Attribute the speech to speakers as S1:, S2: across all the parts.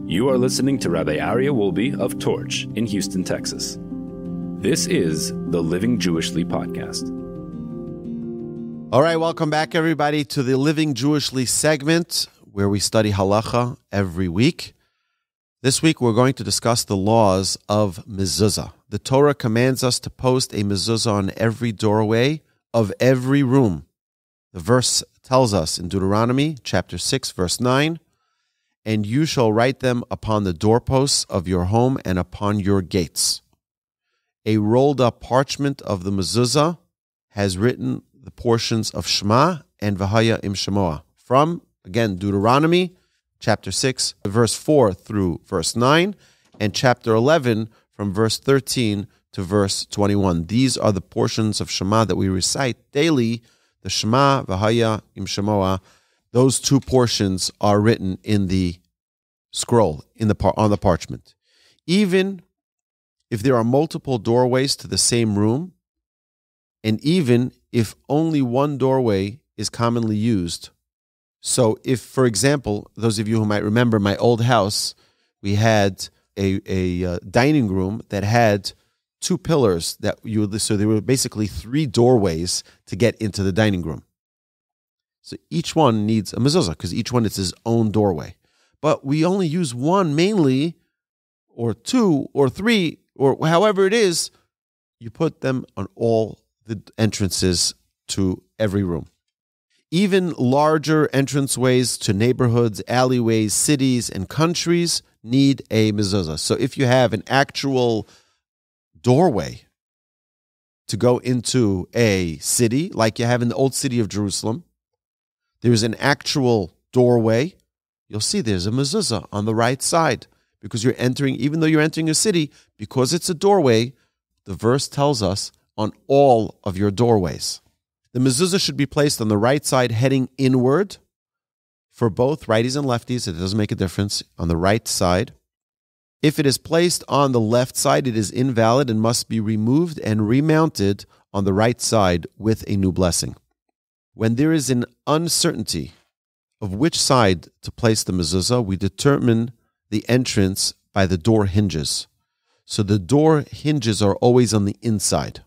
S1: You are listening to Rabbi Aryeh Wolbe of Torch in Houston, Texas. This is the Living Jewishly podcast.
S2: All right, welcome back, everybody, to the Living Jewishly segment where we study Halacha every week. This week, we're going to discuss the laws of Mezuzah. The Torah commands us to post a Mezuzah on every doorway of every room. The verse tells us in Deuteronomy chapter 6, verse 9, "And you shall write them upon the doorposts of your home and upon your gates." A rolled-up parchment of the Mezuzah has written the portions of Shema and V'haya im Shemoah from, again, Deuteronomy chapter 6, verse 4 through verse 9, and chapter 11 from verse 13 to verse 21. These are the portions of Shema that we recite daily. The Shema, V'haya im Shemoah, those two portions are written in the scroll, on the parchment. Even if there are multiple doorways to the same room, and even if only one doorway is commonly used. So if, for example, those of you who might remember my old house, we had a dining room that had two pillars so there were basically three doorways to get into the dining room. So each one needs a mezuzah because each one is his own doorway. But we only use one mainly, or two, or three, or however it is. You put them on all the entrances to every room. Even larger entranceways to neighborhoods, alleyways, cities, and countries need a mezuzah. So if you have an actual doorway to go into a city, like you have in the old city of Jerusalem, there's an actual doorway. You'll see there's a mezuzah on the right side because you're entering, even though you're entering a city, because it's a doorway, the verse tells us on all of your doorways. The mezuzah should be placed on the right side heading inward for both righties and lefties. It doesn't make a difference on the right side. If it is placed on the left side, it is invalid and must be removed and remounted on the right side with a new blessing. When there is an uncertainty of which side to place the mezuzah, we determine the entrance by the door hinges. So the door hinges are always on the inside.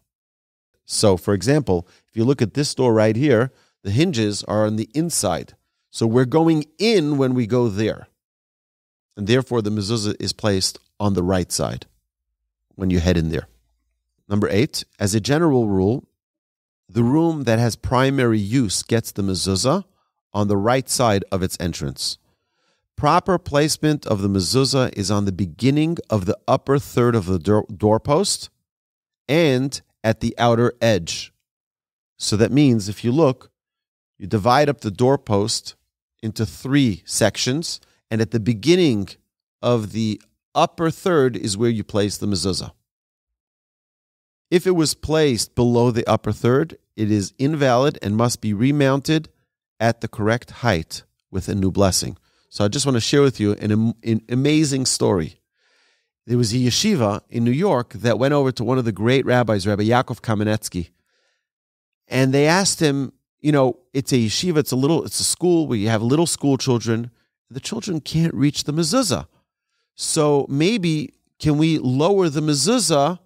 S2: So, for example, if you look at this door right here, the hinges are on the inside. So we're going in when we go there. And therefore, the mezuzah is placed on the right side when you head in there. Number 8, as a general rule, the room that has primary use gets the mezuzah on the right side of its entrance. Proper placement of the mezuzah is on the beginning of the upper third of the doorpost and at the outer edge. So that means if you look, you divide up the doorpost into 3 sections, and at the beginning of the upper third is where you place the mezuzah. If it was placed below the upper third, it is invalid and must be remounted at the correct height with a new blessing. So I just want to share with you an amazing story. There was a yeshiva in New York that went over to one of the great rabbis, Rabbi Yaakov Kamenetsky, and they asked him, it's a yeshiva, it's a school where you have little school children. The children can't reach the mezuzah. So maybe can we lower the mezuzah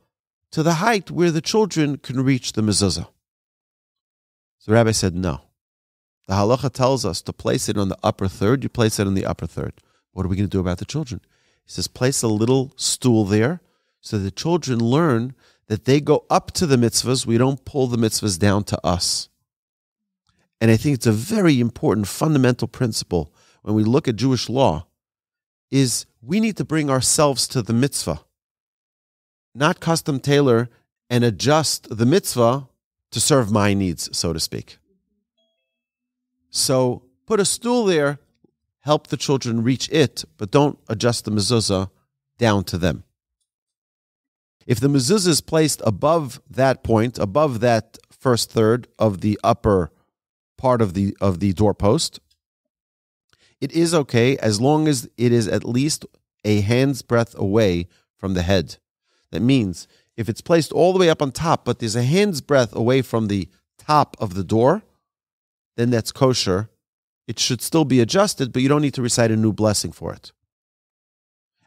S2: to the height where the children can reach the mezuzah? So the rabbi said, no. The halacha tells us to place it on the upper third. You place it on the upper third. What are we going to do about the children? He says, place a little stool there so the children learn that they go up to the mitzvahs. We don't pull the mitzvahs down to us. And I think it's a very important fundamental principle when we look at Jewish law is we need to bring ourselves to the mitzvah, not custom tailor and adjust the mitzvah to serve my needs, so to speak. So put a stool there, help the children reach it, but don't adjust the mezuzah down to them. If the mezuzah is placed above that point, above that first third of the upper part of the doorpost, it is okay as long as it is at least a hand's breadth away from the head. That means if it's placed all the way up on top, but there's a hand's breadth away from the top of the door, then that's kosher. It should still be adjusted, but you don't need to recite a new blessing for it.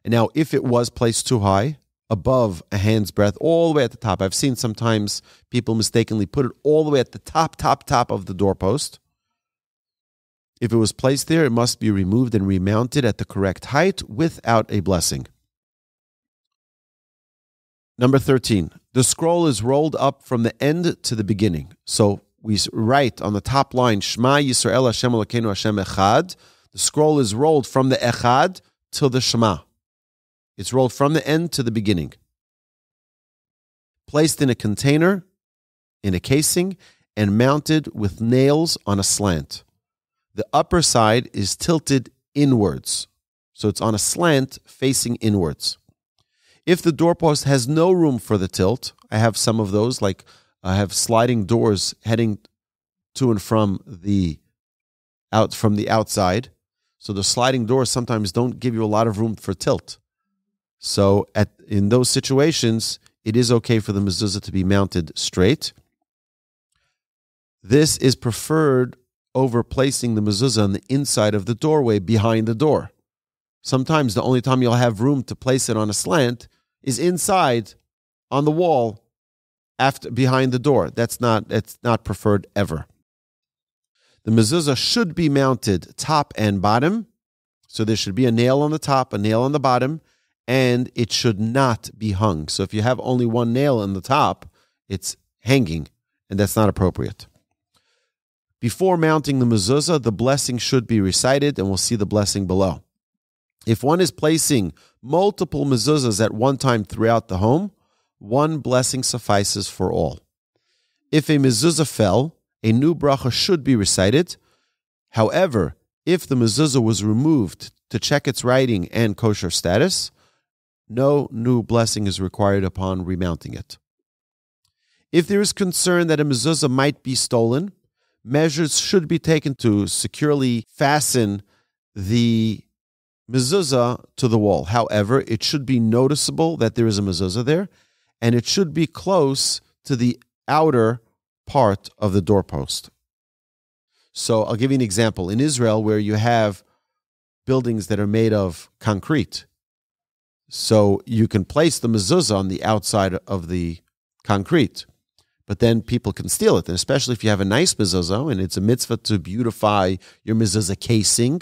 S2: And now, if it was placed too high, above a hand's breadth, all the way at the top, I've seen sometimes people mistakenly put it all the way at the top of the doorpost. If it was placed there, it must be removed and remounted at the correct height without a blessing. Number 13, the scroll is rolled up from the end to the beginning. So we write on the top line, Shema Yisrael Hashem Elokeinu Hashem Echad. The scroll is rolled from the Echad to the Shema. It's rolled from the end to the beginning. Placed in a container, in a casing, and mounted with nails on a slant. The upper side is tilted inwards. So it's on a slant facing inwards. If the doorpost has no room for the tilt, I have some of those, like I have sliding doors heading to and from the outside. So the sliding doors sometimes don't give you a lot of room for tilt. So in those situations, it is okay for the mezuzah to be mounted straight. This is preferred over placing the mezuzah on the inside of the doorway behind the door. Sometimes the only time you'll have room to place it on a slant is inside on the wall behind the door. It's not preferred ever. The mezuzah should be mounted top and bottom. So there should be a nail on the top, a nail on the bottom, and it should not be hung. So if you have only one nail on the top, it's hanging, and that's not appropriate. Before mounting the mezuzah, the blessing should be recited, and we'll see the blessing below. If one is placing multiple mezuzahs at one time throughout the home, one blessing suffices for all. If a mezuzah fell, a new bracha should be recited. However, if the mezuzah was removed to check its writing and kosher status, no new blessing is required upon remounting it. If there is concern that a mezuzah might be stolen, measures should be taken to securely fasten the mezuzah to the wall. However, it should be noticeable that there is a mezuzah there, and it should be close to the outer part of the doorpost. So I'll give you an example. In Israel, where you have buildings that are made of concrete, so you can place the mezuzah on the outside of the concrete, but then people can steal it. And especially if you have a nice mezuzah, and it's a mitzvah to beautify your mezuzah casing.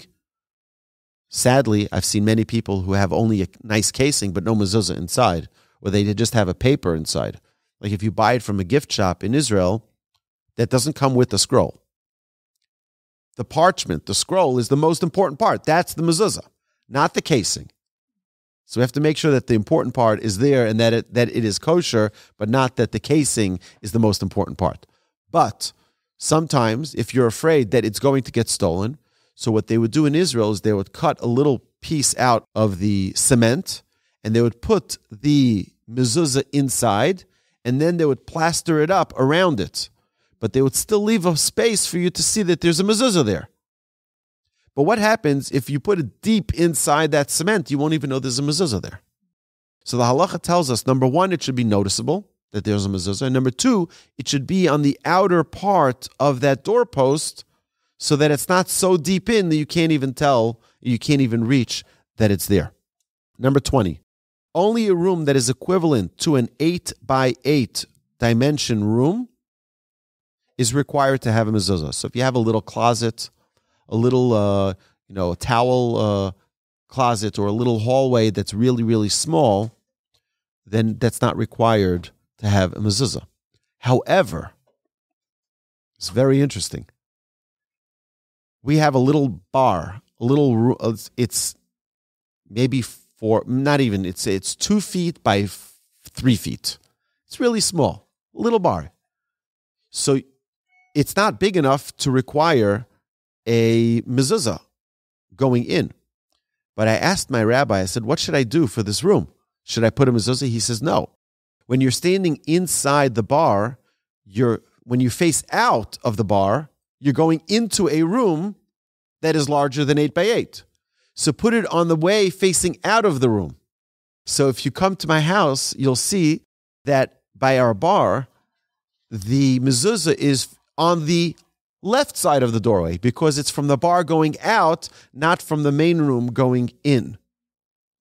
S2: Sadly, I've seen many people who have only a nice casing, but no mezuzah inside, or they just have a paper inside. Like if you buy it from a gift shop in Israel, that doesn't come with the scroll. The parchment, the scroll, is the most important part. That's the mezuzah, not the casing. So we have to make sure that the important part is there and that it is kosher, but not that the casing is the most important part. But sometimes, if you're afraid that it's going to get stolen, so what they would do in Israel is they would cut a little piece out of the cement, and they would put the mezuzah inside, and then they would plaster it up around it. But they would still leave a space for you to see that there's a mezuzah there. But what happens if you put it deep inside that cement? You won't even know there's a mezuzah there. So the halacha tells us, number one, it should be noticeable that there's a mezuzah. And number two, it should be on the outer part of that doorpost so that it's not so deep in that you can't even tell, you can't even reach that it's there. Number 20, only a room that is equivalent to an 8 by 8 dimension room is required to have a mezuzah. So if you have a little closet, a little, a towel closet, or a little hallway that's really, really small, then that's not required to have a mezuzah. However, it's very interesting. We have a little bar, it's maybe it's 2 feet by 3 feet. It's really small, a little bar. So it's not big enough to require a mezuzah going in. But I asked my rabbi, I said, what should I do for this room? Should I put a mezuzah? He says, no. When you're standing inside the bar, when you face out of the bar, you're going into a room that is larger than 8 by 8. So put it on the way facing out of the room. So if you come to my house, you'll see that by our bar, the mezuzah is on the left side of the doorway because it's from the bar going out, not from the main room going in.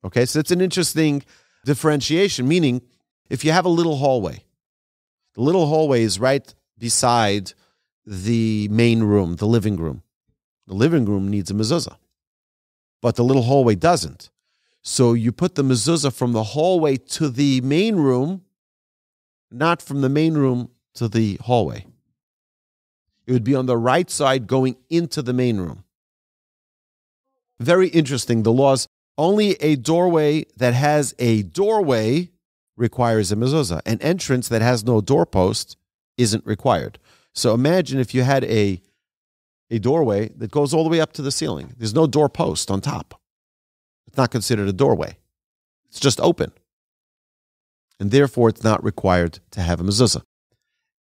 S2: Okay, so it's an interesting differentiation, meaning if you have a little hallway, the little hallway is right beside the main room, the living room. The living room needs a mezuzah, but the little hallway doesn't. So you put the mezuzah from the hallway to the main room, not from the main room to the hallway. It would be on the right side going into the main room. Very interesting. The laws, only a doorway that has a doorway requires a mezuzah. An entrance that has no doorpost isn't required. So imagine if you had a doorway that goes all the way up to the ceiling. There's no doorpost on top. It's not considered a doorway. It's just open. And therefore, it's not required to have a mezuzah.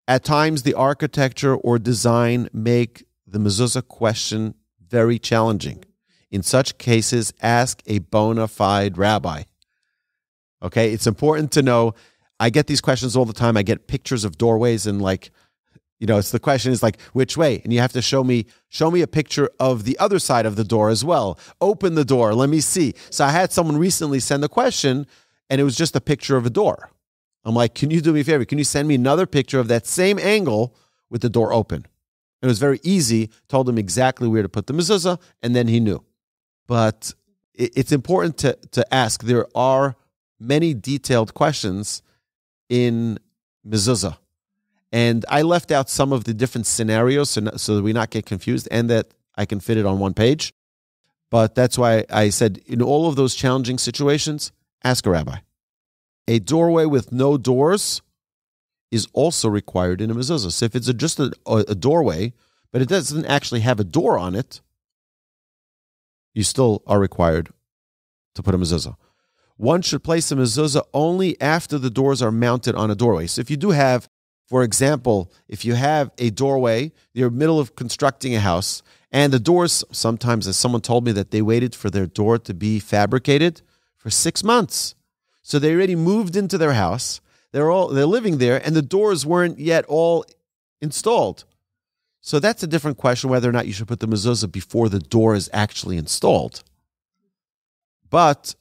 S2: At times, the architecture or design make the mezuzah question very challenging. In such cases, ask a bona fide rabbi. Okay, it's important to know. I get these questions all the time. I get pictures of doorways and it's the question is like, which way? And you have to show me a picture of the other side of the door as well. Open the door. Let me see. So I had someone recently send a question and it was just a picture of a door. I'm like, can you do me a favor? Can you send me another picture of that same angle with the door open? It was very easy. Told him exactly where to put the mezuzah, and then he knew. But it's important to ask. There are many detailed questions in mezuzah. And I left out some of the different scenarios so that we not get confused and that I can fit it on one page. But that's why I said in all of those challenging situations, ask a rabbi. A doorway with no doors is also required in a mezuzah. So if it's just a doorway, but it doesn't actually have a door on it, you still are required to put a mezuzah. One should place a mezuzah only after the doors are mounted on a doorway. So if you do have, for example, if you have a doorway, you're in the middle of constructing a house, and the doors, sometimes, as someone told me, that they waited for their door to be fabricated for 6 months. So they already moved into their house, they're living there, and the doors weren't yet all installed. So that's a different question, whether or not you should put the mezuzah before the door is actually installed. But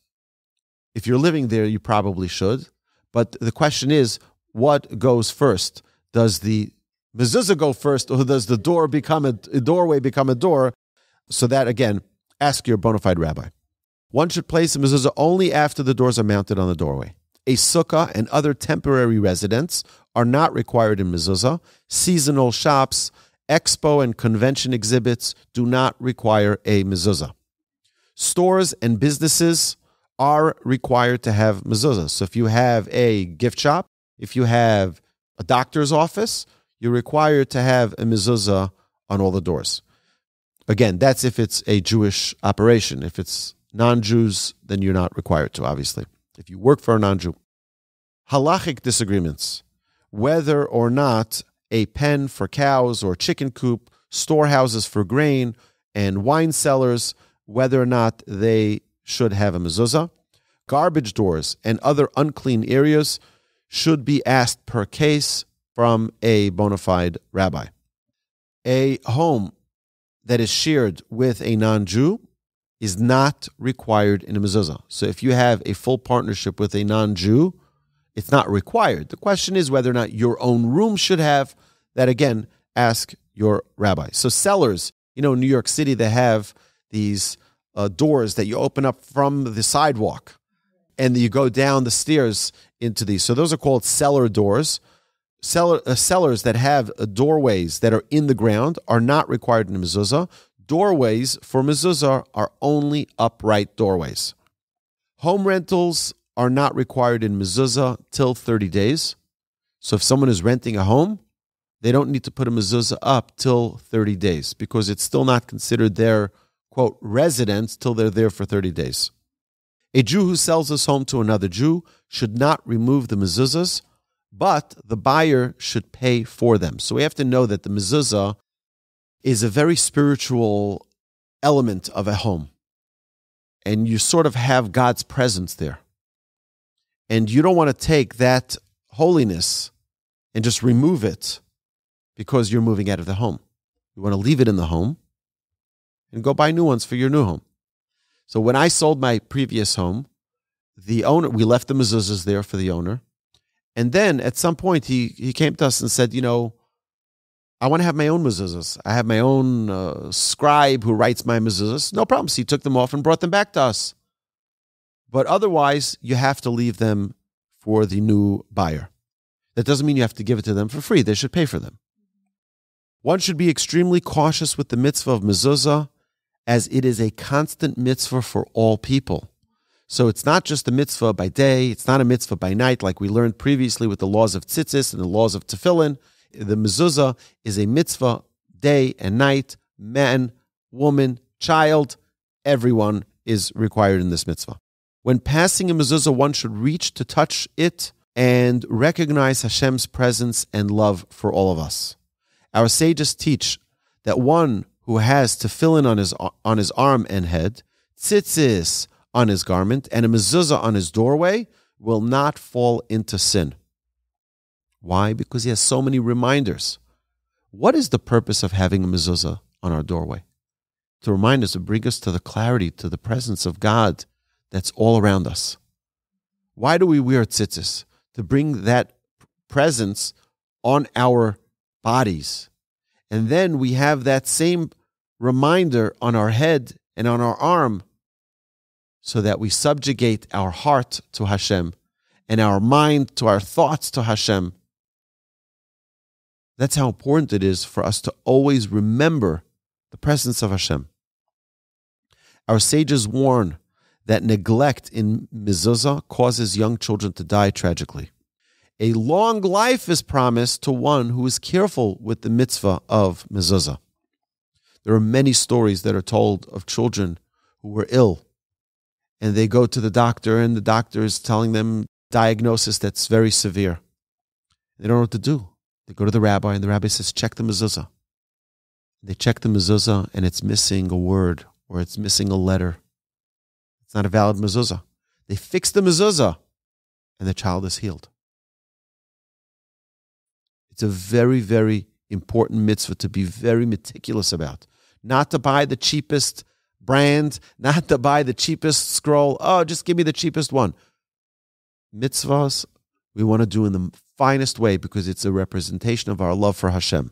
S2: if you're living there, you probably should. But the question is, what goes first? Does the mezuzah go first, or does the door become a doorway become a door? So that, again, ask your bona fide rabbi. One should place a mezuzah only after the doors are mounted on the doorway. A sukkah and other temporary residents are not required in mezuzah. Seasonal shops, expo and convention exhibits do not require a mezuzah. Stores and businesses are required to have mezuzah. So if you have a gift shop, if you have a doctor's office, you're required to have a mezuzah on all the doors. Again, that's if it's a Jewish operation. If it's non-Jews, then you're not required to, obviously, if you work for a non-Jew. Halachic disagreements, whether or not a pen for cows or chicken coop, storehouses for grain, and wine cellars, whether or not they should have a mezuzah. Garbage doors and other unclean areas should be asked per case from a bona fide rabbi. A home that is shared with a non-Jew is not required in a mezuzah. So if you have a full partnership with a non-Jew, it's not required. The question is whether or not your own room should have. That, again, ask your rabbi. So cellars, in New York City, they have these doors that you open up from the sidewalk, and you go down the stairs into these. So those are called cellar doors. Cellars that have doorways that are in the ground are not required in a mezuzah. Doorways for mezuzah are only upright doorways. Home rentals are not required in mezuzah till 30 days. So if someone is renting a home, they don't need to put a mezuzah up till 30 days because it's still not considered their, quote, residence till they're there for 30 days. A Jew who sells his home to another Jew should not remove the mezuzahs, but the buyer should pay for them. So we have to know that the mezuzah is a very spiritual element of a home. And you sort of have God's presence there. And you don't want to take that holiness and just remove it because you're moving out of the home. You want to leave it in the home and go buy new ones for your new home. So when I sold my previous home, the owner, we left the mezuzahs there for the owner. And then at some point he came to us and said, I want to have my own mezuzahs. I have my own scribe who writes my mezuzahs. No problem. So he took them off and brought them back to us. But otherwise, you have to leave them for the new buyer. That doesn't mean you have to give it to them for free. They should pay for them. One should be extremely cautious with the mitzvah of mezuzah, as it is a constant mitzvah for all people. So it's not just a mitzvah by day, it's not a mitzvah by night, like we learned previously with the laws of tzitzis and the laws of tefillin. The mezuzah is a mitzvah day and night, man, woman, child, everyone is required in this mitzvah. When passing a mezuzah, one should reach to touch it and recognize Hashem's presence and love for all of us. Our sages teach that one who has tefillin on his arm and head, tzitzis on his garment, and a mezuzah on his doorway will not fall into sin. Why? Because he has so many reminders. What is the purpose of having a mezuzah on our doorway? To remind us, to bring us to the clarity, to the presence of God that's all around us. Why do we wear tzitzis? To bring that presence on our bodies. And then we have that same reminder on our head and on our arm, so that we subjugate our heart to Hashem and our mind to our thoughts to Hashem. That's how important it is for us to always remember the presence of Hashem. Our sages warn that neglect in mezuzah causes young children to die tragically. A long life is promised to one who is careful with the mitzvah of mezuzah. There are many stories that are told of children who were ill, and they go to the doctor, and the doctor is telling them diagnosis that's very severe. They don't know what to do. They go to the rabbi, and the rabbi says, check the mezuzah. They check the mezuzah, and it's missing a word, or it's missing a letter. It's not a valid mezuzah. They fix the mezuzah, and the child is healed. It's a very, very important mitzvah to be very meticulous about. Not to buy the cheapest brand, not to buy the cheapest scroll. Oh, just give me the cheapest one. Mitzvahs, we want to do in the finest way because it's a representation of our love for Hashem.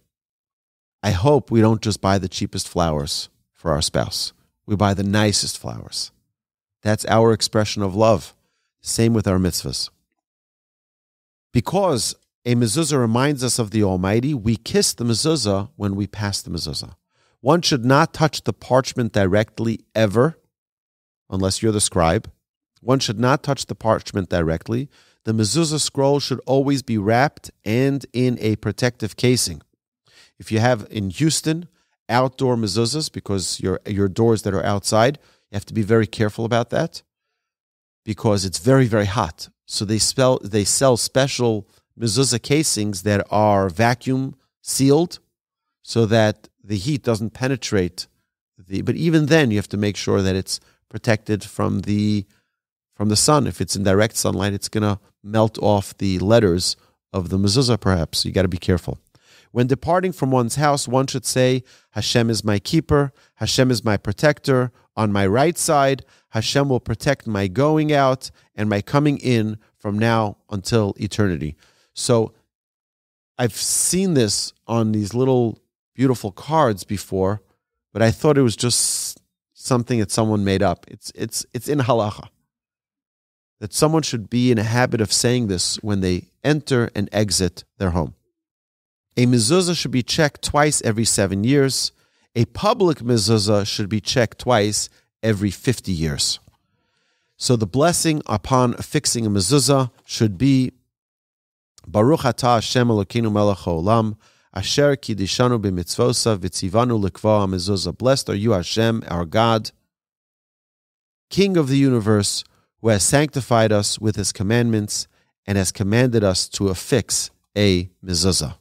S2: I hope we don't just buy the cheapest flowers for our spouse. We buy the nicest flowers. That's our expression of love. Same with our mitzvahs. Because a mezuzah reminds us of the Almighty, we kiss the mezuzah when we pass the mezuzah. One should not touch the parchment directly ever, unless you're the scribe. One should not touch the parchment directly. The mezuzah scroll should always be wrapped and in a protective casing. If you have in Houston outdoor mezuzahs, because your doors that are outside, you have to be very careful about that, because it's very, very hot. So they sell special mezuzah casings that are vacuum sealed so that the heat doesn't penetrate but even then you have to make sure that it's protected from the sun. If it's in direct sunlight, it's going to melt off the letters of the mezuzah perhaps. You got to be careful. When departing from one's house, one should say, Hashem is my keeper, Hashem is my protector. On my right side, Hashem will protect my going out and my coming in from now until eternity. So I've seen this on these little beautiful cards before, but I thought it was just something that someone made up. It's in Halacha that someone should be in a habit of saying this when they enter and exit their home. A mezuzah should be checked twice every 7 years. A public mezuzah should be checked twice every 50 years. So the blessing upon fixing a mezuzah should be Baruch atah Hashem Elokeinu melech haolam, asher kidishanu b'mitzvosav v'tzivanu likva mezuzah. Blessed are you, Hashem, our God, King of the universe, who has sanctified us with His commandments and has commanded us to affix a mezuzah.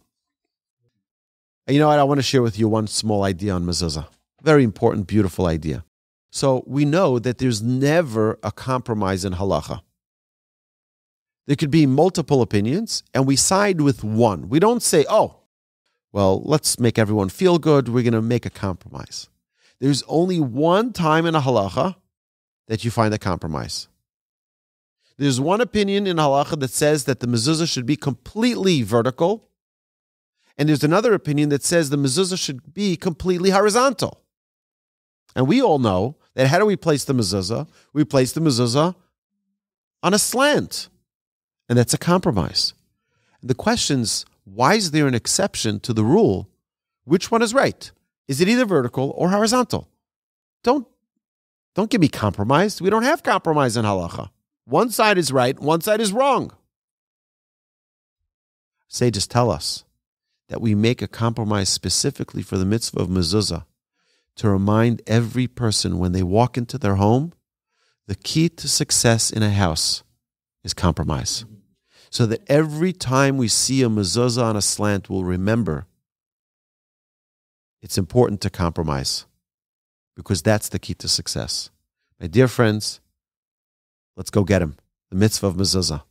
S2: And you know what? I want to share with you one small idea on mezuzah. Very important, beautiful idea. So we know that there's never a compromise in halacha. There could be multiple opinions, and we side with one. We don't say, oh, well, let's make everyone feel good. We're going to make a compromise. There's only one time in a halacha that you find a compromise. There's one opinion in Halacha that says that the mezuzah should be completely vertical, and there's another opinion that says the mezuzah should be completely horizontal. And we all know that how do we place the mezuzah? We place the mezuzah on a slant, and that's a compromise. The question's, why is there an exception to the rule? Which one is right? Is it either vertical or horizontal? Don't give me compromise. We don't have compromise in Halacha. One side is right, one side is wrong. Sages tell us that we make a compromise specifically for the mitzvah of mezuzah to remind every person when they walk into their home, the key to success in a house is compromise. So that every time we see a mezuzah on a slant, we'll remember it's important to compromise because that's the key to success. My dear friends, let's go get him. The mitzvah of mezuzah.